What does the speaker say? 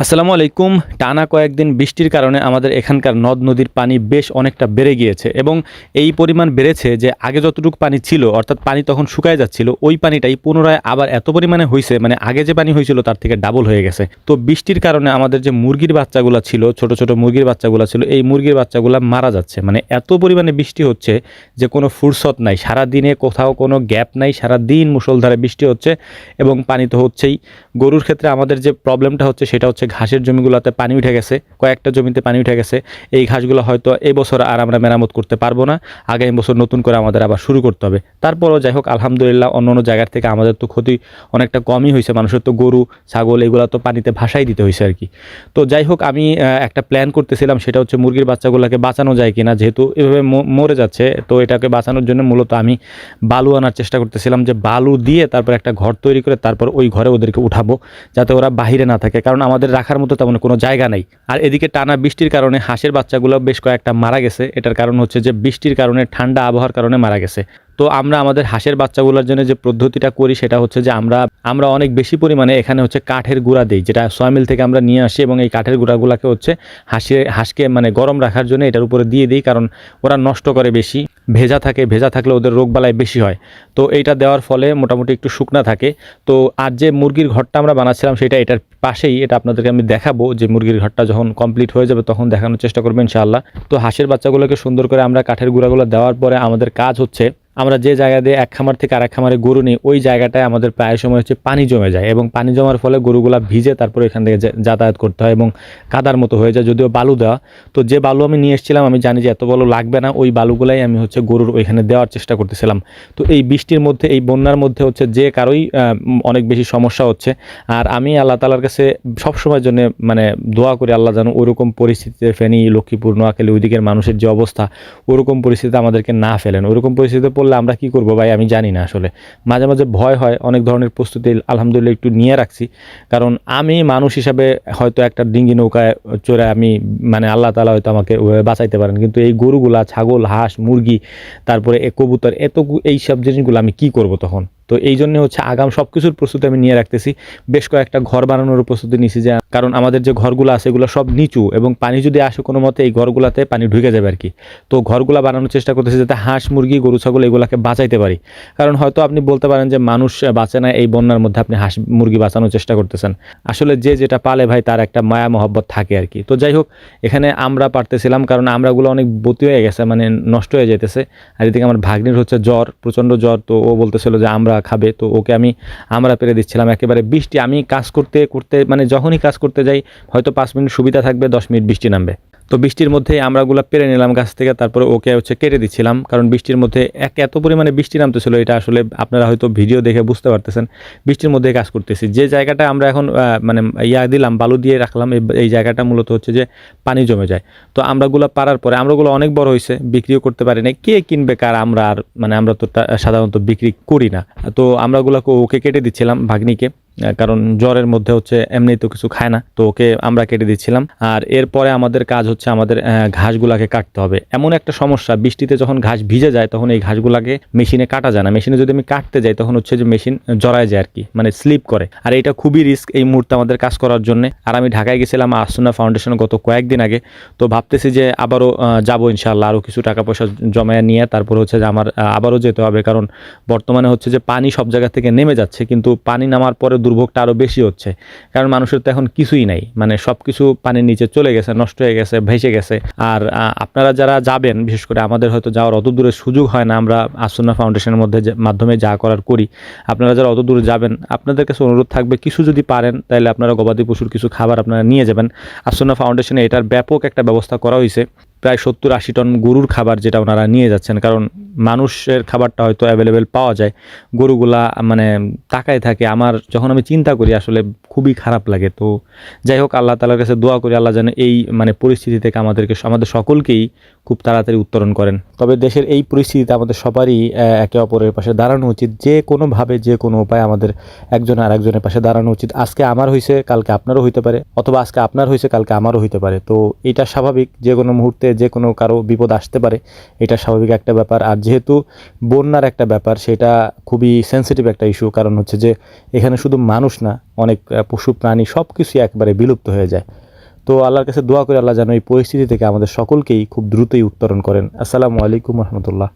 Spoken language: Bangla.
আসসালামু আলাইকুম। টানা কয়েকদিন বৃষ্টির কারণে আমাদের এখানকার নদ-নদীর পানি বেশ অনেকটা বেড়ে গিয়েছে এবং এই পরিমাণ বেড়েছে যে আগে যতটুকু পানি ছিল অর্থাৎ পানি তখন শুকায় যাচ্ছিল, ওই পানিটাই পুনরায় আবার এত পরিমাণে হইছে মানে আগে যে পানি হয়েছিল তার থেকে ডাবল হয়ে গেছে। তো বৃষ্টির কারণে আমাদের যে মুরগির বাচ্চাগুলা ছিল, ছোট, ছোট মুরগির বাচ্চাগুলা ছিল, এই মুরগির বাচ্চাগুলা মারা যাচ্ছে। মানে এত পরিমাণে বৃষ্টি হচ্ছে যে কোনো ফুরসত নাই। সারাদিনে কোথাও কোনো গ্যাপ নাই। সারাদিন মুষলধারে বৃষ্টি হচ্ছে এবং পানি তো হচ্ছেই। গরুর ক্ষেত্রে আমাদের যে প্রবলেমটা হচ্ছে সেটা হচ্ছে ঘাসের জমিগুলোতে পানি উঠে গেছে, কয়েকটা জমিতে পানি উঠে গেছে। এই ঘাসগুলো হয়তো এই বছর আর আমরা মেরামত করতে পারবো না, আগামী বছর নতুন করে আমাদের আবার শুরু করতে হবে। তারপরও যাই হোক আলহামদুলিল্লাহ অন্য অন্য জায়গার থেকে আমাদের তো ক্ষতি অনেকটা কমই হয়েছে। মানুষের তো গরু ছাগল এগুলো তো পানিতে ভাসাই দিতে হয়েছে আর কি। তো যাই হোক আমি একটা প্ল্যান করতেছিলাম, সেটা হচ্ছে মুরগির বাচ্চাগুলোকে বাঁচানো যায় কিনা, যেহেতু এভাবে মরে যাচ্ছে। তো এটাকে বাঁচানোর জন্য মূলত আমি বালু আনার চেষ্টা করতেছিলাম, যে বালু দিয়ে তারপর একটা ঘর তৈরি করে তারপর ওই ঘরে ওদেরকে উঠাবো, যাতে ওরা বাহিরে না থাকে, কারণ আমাদের রাখার মতো তেমন কোনো জায়গা নেই। আর এদিকে টানা বৃষ্টির কারণে হাঁসের বাচ্চাগুলো বেশ কয়েকটা মারা গেছে। এটার কারণ হচ্ছে যে বৃষ্টির কারণে, ঠান্ডা আবহাওয়ার কারণে মারা গেছে। তো আমরা আমাদের হাঁসের বাচ্চাগুলোর জন্য যে পদ্ধতিটা করি সেটা হচ্ছে যে আমরা অনেক বেশি পরিমাণে এখানে হচ্ছে কাঠের গুঁড়া দিই, যেটা সয়ামিল থেকে আমরা নিয়ে আসি, এবং এই কাঠের গুঁড়াগুলোকে হচ্ছে হাঁসকে মানে গরম রাখার জন্য এটার উপরে দিয়ে দিই, কারণ ওরা নষ্ট করে বেশি। ভেজা থাকে, ভেজা থাকলে ওদের রোগবালাই বেশি হয়। তো এইটা দেওয়ার ফলে মোটামুটি একটু শুকনা থাকে। তো আর যে মুরগির ঘরটা আমরা বানাচ্ছিলাম সেটা এটার পাশেই, এটা আপনাদেরকে আমি দেখাবো যে মুরগির ঘরটা যখন কমপ্লিট হয়ে যাবে তখন দেখানোর চেষ্টা করবো ইনশাআল্লাহ। তো হাঁসের বাচ্চাগুলোকে সুন্দর করে আমরা কাঠের গুঁড়াগুলো দেওয়ার পরে আমাদের কাজ হচ্ছে, আমরা যে জায়গা দিয়ে এক খামার থেকে আরেক খামারে গরু নিই ওই জায়গাটায় আমাদের প্রায় সময় হচ্ছে পানি জমে যায়, এবং পানি জমার ফলে গরুগুলা ভিজে তারপরে এখান থেকে যাতায়াত করতে হয় এবং কাদার মতো হয়ে যায়, যদিও বালু দেওয়া। তো যে বালু আমি নিয়ে এসেছিলাম, আমি জানি যে এত বালু লাগবে না, ওই বালুগুলাই আমি হচ্ছে গরুর ওইখানে দেওয়ার চেষ্টা করতেছিলাম। তো এই বৃষ্টির মধ্যে, এই বন্যার মধ্যে হচ্ছে যে কারোই অনেক বেশি সমস্যা হচ্ছে। আর আমি আল্লাহ তাআলার কাছে সবসময়ের জন্য মানে দোয়া করি, আল্লাহ যেন ওরকম পরিস্থিতিতে ফেনী, লক্ষ্মীপুর, নোয়াখালী ওই দিকের মানুষের যে অবস্থা, ওরকম পরিস্থিতিতে আমাদেরকে না ফেলেন। ওরকম পরিস্থিতিতে পড়লে আমরা কি করব ভাই আমি জানি না আসলে। মাঝে মাঝে ভয় হয়, অনেক ধরনের প্রস্তুতি আলহামদুলিল্লাহ একটু নিয়ে রাখছি, কারণ আমি মানুষ হিসাবে হয়তো একটা ডিঙ্গি নৌকায় চড়ে আমি মানে আল্লাহ তাআলা হয়তো আমাকে বাঁচাইতে পারেন, কিন্তু এই গরুগুলা, ছাগল, হাঁস, মুরগি, তারপরে কবুতর, এই সব জিনিসগুলো আমি কি করব তখন? তো এই জন্য হচ্ছে আগাম সব কিছুর প্রস্তুতি আমি নিয়ে রাখতেছি। বেশ কয়েকটা ঘর বানানোর প্রস্তুতি নিয়েছি, যে কারণ আমাদের যে ঘরগুলো আছে এগুলো সব নিচু, এবং পানি যদি আসে কোনো মতে এই ঘরগুলোতে পানি ঢুকে যাবে আর কি। তো ঘরগুলো বানানোর চেষ্টা করতেছি যাতে হাঁস, মুরগি, গরু, ছাগল এগুলোকে বাঁচাইতে পারি। কারণ হয়তো আপনি বলতে পারেন যে মানুষ বাঁচে না, এই বন্যার মধ্যে আপনি হাঁস মুরগি বাঁচানোর চেষ্টা করতেছেন। আসলে যে যেটা পালে ভাই তার একটা মায়া মহব্বত থাকে আর কি। তো যাই হোক এখানে আমরা পারতেছিলাম, কারণ আমরাগুলো অনেক বতি হয়ে গেছে, মানে নষ্ট হয়ে যেতেছে। আর এদিকে আমার ভাগ্নির হচ্ছে জ্বর, প্রচণ্ড জ্বর। তো ও বলতেছিল যে আমরা খাবে, তো ওকে আমি আমরা পেরে দিচ্ছিলাম। একেবারে বৃষ্টি, আমি কাজ করতে করতে মানে যখনই কাজ করতে যাই হয়তো 5 মিনিট সুবিধা থাকবে, 10 মিনিট বৃষ্টি নামবে। তো বৃষ্টির মধ্যে আমরাগুলো পেরে নিলাম গাছ থেকে, তারপরে ওকে হচ্ছে কেটে দিচ্ছিলাম, কারণ বৃষ্টির মধ্যে এত পরিমাণে বৃষ্টি নামতেছিল, এটা আসলে আপনারা হয়তো ভিডিও দেখে বুঝতে পারতেছেন। বৃষ্টির মধ্যে কাজ করতেছি, যে জায়গাটা আমরা এখন মানে দিলাম, বালু দিয়ে রাখলাম, এই জায়গাটা মূলত হচ্ছে যে পানি জমে যায়। তো আমরাগুলো পারার পরে, আমরাগুলো অনেক বড় হয়েছে, বিক্রিও করতে পারি না, কে কিনবে কার, আমরা আর মানে আমরা তো সাধারণত বিক্রি করি না। তো আমরাগুলোকে ওকে কেটে দিচ্ছিলাম, ভাগ্নিকে, কারণ জ্বরের মধ্যে হচ্ছে এমনি তো কিছু খায় না, তো ওকে আমরা কেটে দিচ্ছিলাম। আর এরপরে আমাদের কাজ হচ্ছে আমাদের ঘাসগুলাকে কাটতে হবে। এমন একটা সমস্যা, বৃষ্টিতে যখন ঘাস ভিজে যায় তখন এই ঘাসগুলাকে মেশিনে কাটা যায় না। মেশিনে যদি আমি কাটতে যাই তখন হচ্ছে যে মেশিন জড়ায় যায় আর কি, মানে স্লিপ করে। আর এটা খুবই রিস্ক এই মুহূর্তে আমাদের কাজ করার জন্য। আর আমি ঢাকায় গেছিলাম আসুনা ফাউন্ডেশন গত কয়েকদিন আগে, তো ভাবতেছি যে আবারও যাবো ইনশাআল্লাহ, আরও কিছু টাকা পয়সা জমায়ে নিয়ে তারপর হচ্ছে যে আমার আবারও যেতে হবে, কারণ বর্তমানে হচ্ছে যে পানি সব জায়গা থেকে নেমে যাচ্ছে, কিন্তু পানি নামার পরে দুর্ভোগটা আরও বেশি হচ্ছে, কারণ মানুষের তো এখন কিছুই নাই, মানে সব কিছু পানির নিচে চলে গেছে, নষ্ট হয়ে গেছে, ভেসে গেছে। আর আপনারা যারা যাবেন, বিশেষ করে আমাদের হয়তো যাওয়ার অত দূরে সুযোগ হয় না, আমরা আসুনা ফাউন্ডেশনের মাধ্যমে যা করার করি। আপনারা যারা অত দূরে যাবেন, আপনাদের কাছে অনুরোধ থাকবে কিছু যদি পারেন তাহলে আপনারা গবাদি পশুর কিছু খাবার আপনারা নিয়ে যাবেন। আসুনা ফাউন্ডেশনে এটার ব্যাপক একটা ব্যবস্থা করা হয়েছে, প্রায় 70-80 টন গরুর খাবার যেটা ওনারা নিয়ে যাচ্ছেন, কারণ মানুষের খাবারটা হয়তো অ্যাভেলেবেল পাওয়া যায়, গরুগুলা মানে তাকায় থাকে। আমার যখন আমি চিন্তা করি আসলে খুবই খারাপ লাগে। তো যাই হোক আল্লাহ তাআলার কাছে দোয়া করি, আল্লাহ যেন এই মানে পরিস্থিতি থেকে আমাদের সকলকেই খুব তাড়াতাড়ি উত্তরণ করেন। তবে দেশের এই পরিস্থিতিতে আমাদের সবারই একে অপরের পাশে দাঁড়ানো উচিত, যে কোনোভাবে যে কোনো উপায়ে আমাদের একজন আর একজনের পাশে দাঁড়ানো উচিত। আজকে আমার হয়েছে কালকে আপনারও হইতে পারে, অথবা আজকে আপনার হয়েছে কালকে আমারও হইতে পারে। তো এটা স্বাভাবিক, যে কোনো মুহূর্তে যে কোনো কারো বিপদ আসতে পারে, এটা স্বাভাবিক একটা ব্যাপার। আর যেহেতু বন্যার একটা ব্যাপার, সেটা খুবই সেনসিটিভ একটা ইস্যু, কারণ হচ্ছে যে এখানে শুধু মানুষ না, অনেক পশু প্রাণী সব কিছুই একবারে বিলুপ্ত হয়ে যায়। তো আল্লাহর কাছে দোয়া করে আল্লাহ যেন এই পরিস্থিতি থেকে আমাদের সকলকেই খুব দ্রুতই উত্তরণ করেন। আসসালামু আলাইকুম রহমতুল্লাহ।